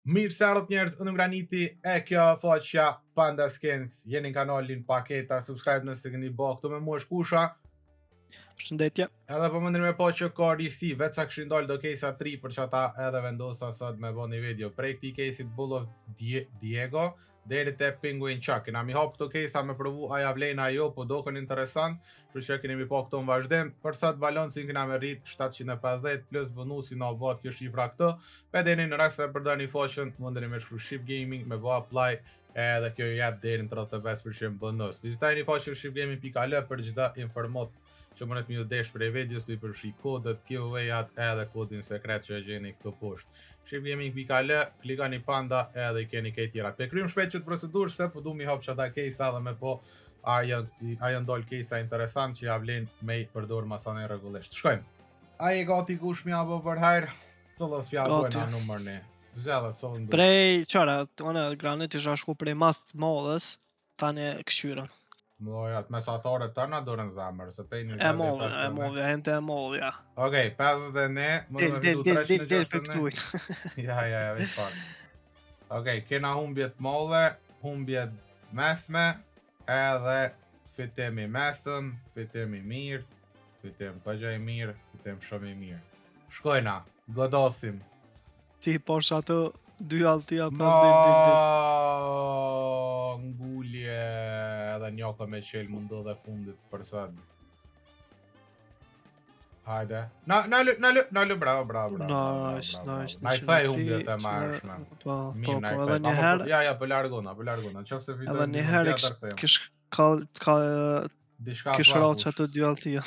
Mirë se ardhët njerëz, unë Graniti e kjo faqja Panda Skins. Jeni në kanalin Paketa, subscribe nëse keni bë këtu me mua shkusha. Përshëndetje. Edhe po mundin me po që ka risi, vetë sa këshin dollë do kejsa 3 për që ata edhe vendosa sot me bo një video. Prej këti kejsit Bull of Diego, deri te Penguin Chuck. Kena mi hap këto kejsa me provu aja vlejnë ajo, po do kën interesant, që që keni mi po këto në vazhdim. Për sot balancin kena me rrit 750 plus bonusi na vat kjo shifra këto. Pedeni në rast se përdor një faqen, mundeni me shkru Ship Gaming, me bo apply, edhe kjo jep deri në 35% bonus. Vizitajni faqen shipgaming.al për çdo informat që mënet mi u desh prej videos, të i përfshi kodet, giveaway-at edhe kodin sekret që e gjeni këtu poshtë. Shipgaming.al, klikani Panda edhe i keni kej tjera. Pe krym shpejt që të procedurë, se po du mi hap që ata kejsa dhe me po a janë dollë kejsa interesant që ja vlen me i përdor masane regullisht. Shkojmë. A i gati kush mi abo për hajrë, cëllës fjallë bojna numër një. Zhelët, cëllën dush. Prej qara, one Granit isha shku prej mas të modës, tani këshyren. Mlojat, mesatare të në dorën zamër, se pej një E modhja, hente e modhja. Okej, 51, më në vidu 361. Del për këtuj. Ja, veç pak. Okej, kena humbjet molle, humbjet mesme, edhe fitemi mesëm, fitemi mirë, fitem këgjaj mirë, fitem shumë i mirë. Shkojna, godosim. Ti posh ato dy altia për Ngullje, edhe njoka me qelë mundu dhe fundit për sot. Hajde. Na lë, bravo. Nice. Na i thaj humbjet e marshme. Po, edhe njëherë... Ja, për largona. Qofë se fitoj edhe njëherë kish rao që ato dy altia.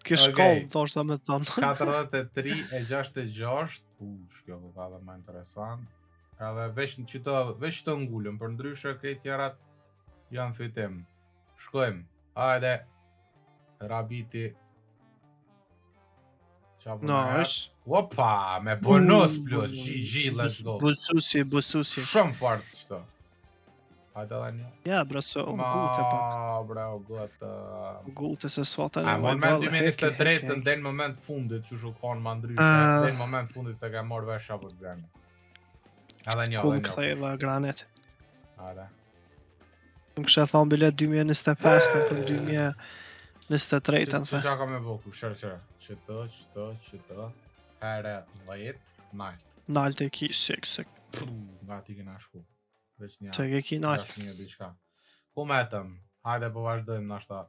Kish kollë, thoshta me tonë. 43 e 66. Shkjo ka dhe ma interesant. Edhe veç të ngullëm, për ndryshe këtë tjerat janë fitim. Shkojmë. Hajde. Rabiti. Nice. Opa, me bonus plus. GG, let's go. Bususi. Shumë fart qëto. Hajde dhe një. Ja, braso, gute pak. Bravo, gute. Gute se s'fata në moment 2023 në den moment fundit që shu konë ma ndryshe. Den moment fundit se ka marrë vesh apo të Granit. Edhe një. Ku më këthej dhe Granit. Hajde. Më kështë e thonë bilet 2025 në për 2023 Që ka me boku, shërë. Qëto. Here, lejt, nalt. Nalt e ki, sik. Nga ti kena shku. Që ke ki nalt. Ku metëm? Hajde po vazhdojmë nashta.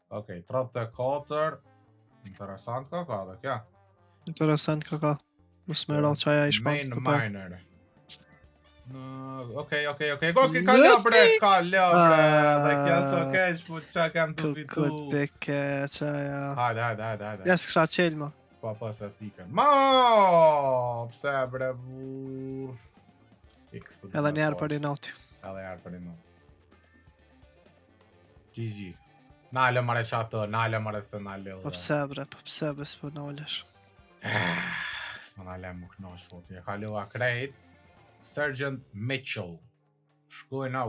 Okej, 34. Interesant ka dhe kja. Interesant ka. Mësë me rallë qaja i shpant të këpër. Main miner. Okej. Kalja bre. Dhe kja së keq, po qa kem të fitu. Kut peke, qaja. Hajde. Jes kësha qelë ma. Pa se thiken. Pse bre bur. Edhe njerë për i noti. GG. Nalë mare qato, nalë së nalë. Po pse bre, s'po nalësh. S'po nalë më knosh, foti. E kalua krejt. Sergeant Mitchell. Shkojna,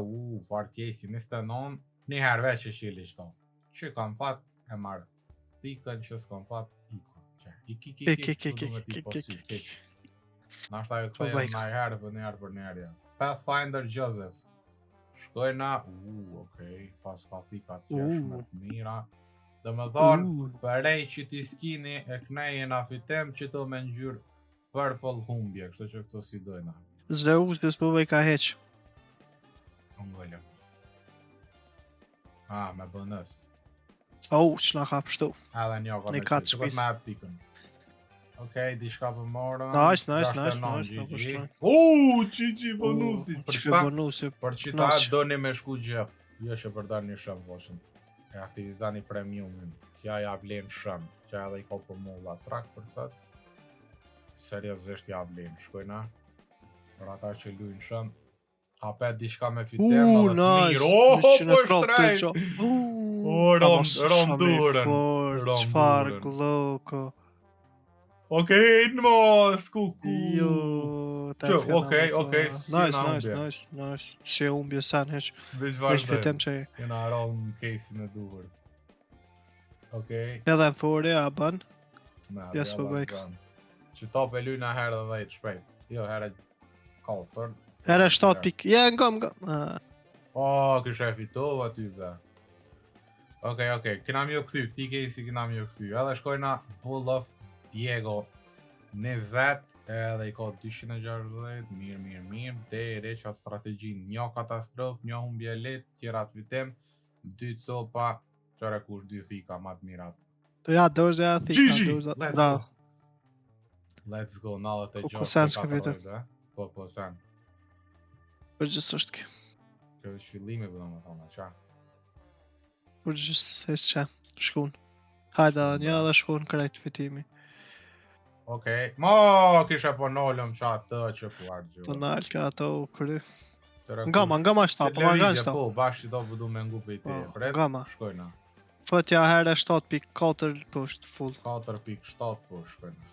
farkesi, 29. Njëherë veç e shili qëto. Që kam fat, e marë. Thikën që s'kam fat, iki. Nashta ju këthejmë njëherë për njëherë. Pathfinder Joseph. Shkojna, okej, pas ka thikat që shmet mira. Dhe me thonë, përej që ti skini e knejë na fitem që to me njërë purple humbje, kështë që këto si dojna. Zle uzbës pëve i ka heq. Ngëllëm. Me bonus. Që na ka pështu. Edhe një ka me qëtë, që këtë me apë thikën. Okej, di shka për morën. Nice. Qiqi bonusit. Për qita doni me shku gjef. Jo që përdar një shëm, voshën. E aktivizani premiumin. Kja ja vlen shëm. Kja edhe i ka për mulla trak për sët. Seriosisht ja vlen. Shkojna. Për ata që lujnë shëm. Hapet di shka me fitem edhe të mirë. Po shtrejt. Rondurën. Qfar gloko. Okej, në mos, kuku. Okej, nice. Që umbje sen heq. Veç fitem që e. Kena rallë në casein e duhur. Okej. Edhe më fori, a bën. Jes për bëjk. Që top e lujna herë dhe dhejt shpejt. Jo, herë 4. Herë 7 pik. Ja, ngam. Kisha e fitova ty be. Okej, kena mi u kthy, këti kesi kena mi u kthy. Edhe shkojna Bull of Diego 20, edhe i ka 260, mirë. Deri qatë strategjin, një katastrofë, një humbje let, tjera të vitem, 2 copa, qëre kush 2 thika ma të mirat. Ja, dorze ja thika, GG, let's go, 96 be. Po, sen. Përgjithsisht kjo. Kjo është fillimi bëdo më thona, qa? Përgjithsisht që, shkun. Hajda, një edhe shkun krejt fitimi. Okej, kisha po nolëm qa të që ku argju. Të nalë ka ato u kry. Ngama shta, po ma nga shta. Po, bashkë do bëdu me ngu për i te. Ngama. Shkojna. Fëtja herë 7.4 pusht full. 4.7 po shkojna.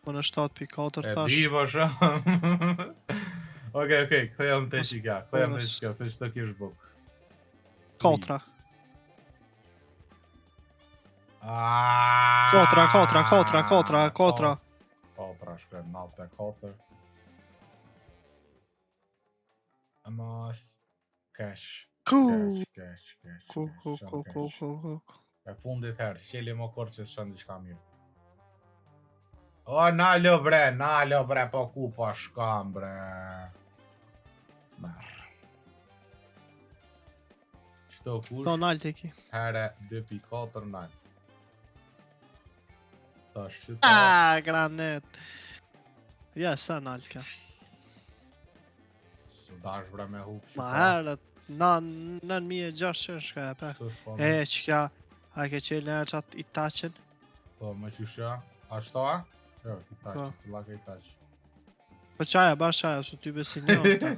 Po në 7.4 tash. E di po shumë. Okej, këthejëm të shika, se që të kish buk. 4. 4. 4 shkojnë, 94. Amos, cash. Cash. E fundit herë, s'qeli më korë që s'shën diqka mirë. Nalo bre, po ku po shkam bre. Merë. Qëto kush? Do nalë të ki. Here 2.4 nalë. Tash qëto. Granet. Ja, sa nalë ka. Së dash bre me hup qëto. Ma herët, 9.600 shka e pe. Qka, a ke qelë nërë qatë i taqen? Po, më qëshja. A qëto a? Jo, i taqë, cila ka i taqë. Po qaja, bash qaja, su ty besi një ta.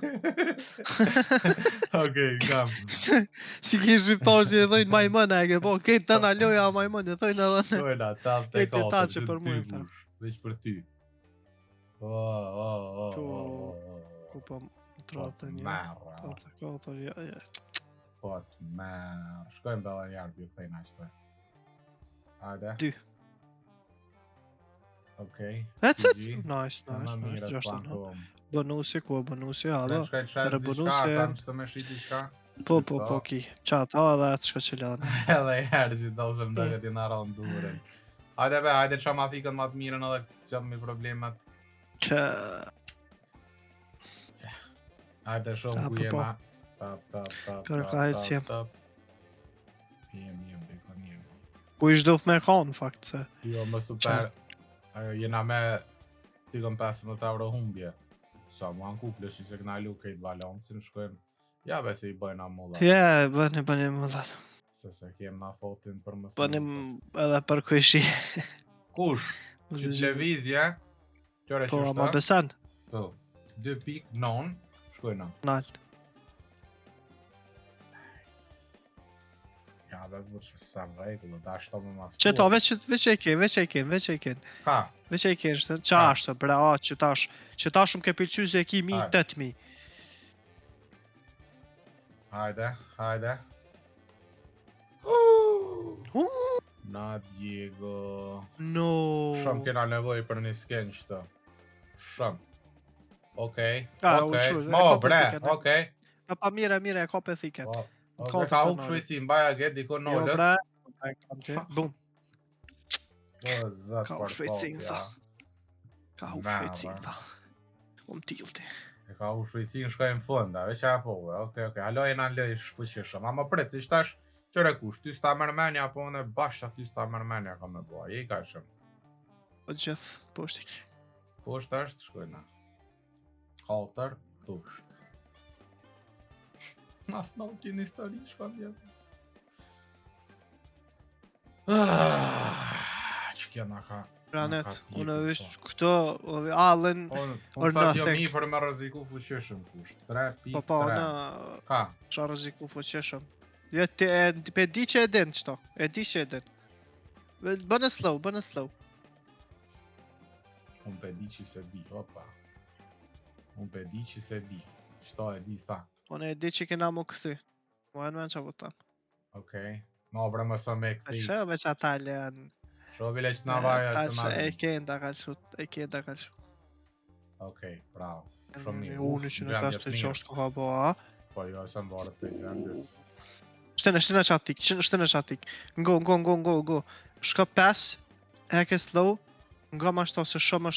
Okej, kam. Si ki shqiptar që e dhojnë majmën e ke po, kejtë të në loja majmën e dhojnë edhe në... Kojna, 84, që për ty mujë, bush, veç për ty. Ku po më trotë një... Po të merë. Po të merë. Shkojmë dhe dhe njarë bjë këthejnë ashtë. Hajde. 2. Okej. That's it? Nice. Bonusi, ku e bonusi, halo. Shkojnë qesë diqka, kam që të me shi diqka. Po, ki. Qatë, edhe atë shka që lanë. Edhe herë që do se më dhe këti në ronë duren. Hajde që ma thikën ma të mirën edhe këtë qatë mi problemet. Hajde shumë ku jema. Kërë ka hejtë si jem. Jem, dhe ka njem. Ku ishtë do të merë ka në fakt se. Jo, më super. Jena me 15 euro humbje. Sa mu anë kuple që se këna lu kejtë balancin, shkojmë. Ja be se i bëjna mullat. Ja, bënim mullat. Se kem na fotin për mësë. Bënim edhe për këshi. Kush? Që televizje? Qore që Po, shta? ma besan? Po, 2.9, shkojna. Nalt. Ja, dhe vërë që sa në regullë, da shto më maftuar. Që to, veç e ken. Ka? Veç e ken, që ashtë, bre, që tash më ke pëlqy se e ki 1.800. Hajde. Na Diego. No. Shumë kena nevoj për një sken qëto. Shumë. Okej. Mo, bre, okej. Pa mire, e ka për thiken. Ka hup shvejci, mbaja get, diko Jo, nëllët. bre, bum. Ka hup shvejci, tha. Ka hup shvejci, tha. Tilti. E ka hup shvejci në shkojnë funda, veç e apove. Okej, halojnë anë loj shpëshishëm. Ama pret, si shtash, qëre kush, ty s'ta mërmenja, po në bashkë ty s'ta mërmenja ka me boa, je i ka shumë. Po gjithë, poshtë iki. Poshtë është, shkojna. 4, tusht. Nas në ukin histori, shkon vjetë. Që kjena ka... Ranet, unë vish këto, alen... Unë sa t'jo mi për me rëziku fuqeshëm kusht. 3.3. Po, unë... Ka? Qa rëziku fuqeshëm. Jo, pe di që e din qëto. E di që e din. Bënë slow. Unë pe di që se di, opa. Unë pe di që se di. Qëto e di sa. Unë e di që kena mu këthy. Mu e në menë që votan. Okej. Ma bre më së me këthi. Që me që ata lenë. Sho vile që na vaja se na E kenda kalëshut. Okej, bravo. Shumë mirë. Unë që në 56 koha boa. Po jo, se më varët të gjendis. Shtene qatik. Go. Shka 5, heke slow. Nga ma shto se shumë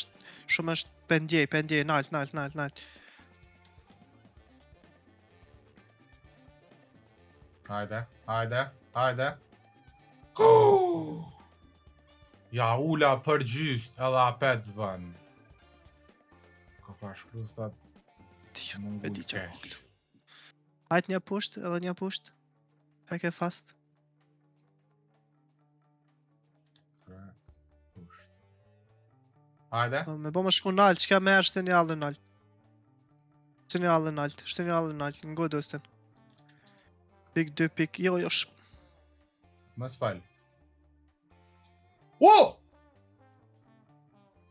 është pendje, nalt. Hajde. Ja, ula për gjysht edhe apet zbën. Ka shkru stat E di që voglu. Hajt një pusht. Heke fast. Hajde. Me bo më shku nalt, qka me erë shtë një allë nalt. Shtë një allë nalt, në godo stën. Pik 2 pik, jo Mës fal. Oh!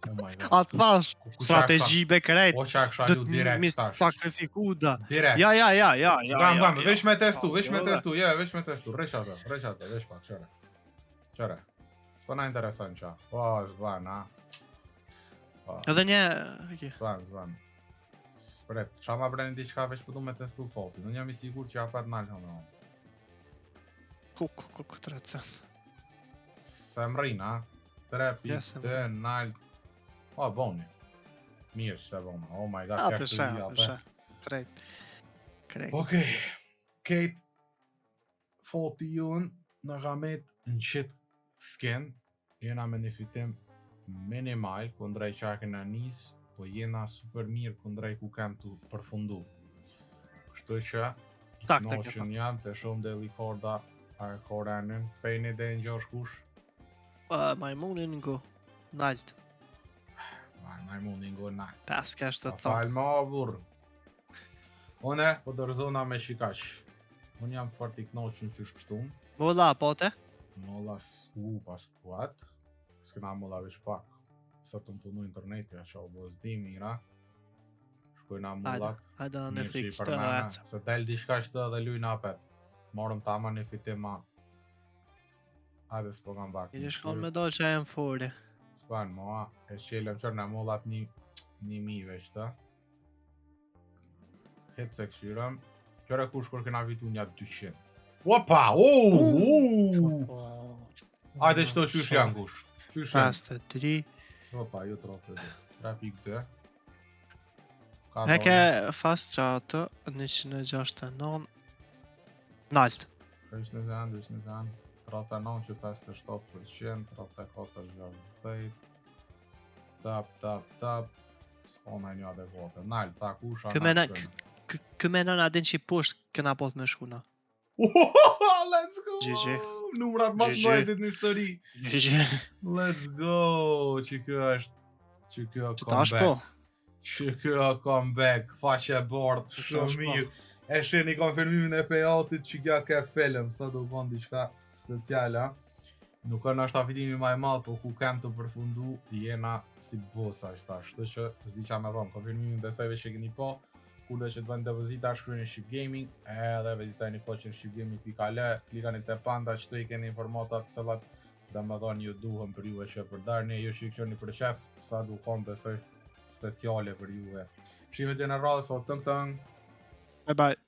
Oh my god. A të thash, strategji be krejt. O qa kësha lu direkt stash. Sakrifiku da. Direkt. Ja. Gam, veç me testu, veç me testu. Req ato, veç pak, qëre. S'pëna interesant qa. Po, zban, ha. Edhe një... Zban. Spret, qa ma breni di qka veç pëtu me testu foti. Në jam I sigur që apet nalë në në. Kuk, të recen. Se më rinë, ha. 3 pik, 2, nalë. O, boni. Mirë që se bona. Oh my god, A, përshë. Krejt. Okej. Kejt. Foti jun në gamet në qitë skin. Jena me një fitim minimal kundrej qake në nis. Po jena super mirë kundrej ku kem të përfundu. Kështu që knoqën jam të shumë dhe likorda a korenin. Pejni dhe në gjosh kush? Majmunin ngo. Nalt. Majmunin ngo nalt. Pas ka shtë të thonë. Falë ma burë. Une, po dërzona me shikash. Unë jam fort I knoqën që shpështum. Molla, pote? Molla, pas kuat. S'kena molla veç pak. Sa të më punu interneti, a qa o bo zdi mira. Shkojna mollat. Hajde në Mirë që I fik të përmena. atë. Se del di shka shtë dhe lujnë apet. Morëm tama një fitim ma. Hajde s'po kam bak. Kili shkon me do që e më fori. S'pan, moa. E shqelem qërë në mollat një veç të. Hit se këshyrëm. Qëre kush kur këna vitu një 200. Opa! Hajde qëto qysh janë kush. 5-3. Opa, jo trofe dhe. 3.2. Heke fast qatë, 169. Nalt. 200. 39 që 57%, 34 60. Tap. S'kona një adekvate. Nalt, ta kusha Këmena në adin që I posht këna pot me shkuna. Let's go! GG. Numrat ma të mëjtit në histori. GG. Let's go! Që kjo comeback. Që kjo comeback. Faqe bord, shumë mirë. E sheni konfirmimin e payoutit që kja ke film. Sa do konë diqka speciala. Nuk është ashta fitimi maj malë, po ku kem të përfundu, jena si bossa ashta. Shtë që s'di qa me rëmë. Konfirmimin besojve që keni po. Kullë që të bëndë dhe vëzita, shkrujnë Shqip Gaming, edhe vizitojnë I koqën shqipgaming.al, klikani të panda që të I keni informatat cëllat dhe më dhonë ju duhem për juve që përdarni, ju që I këqoni për qef, sa duhon besoj speciale për juve. Shimet generale, so tëng. Bye bye.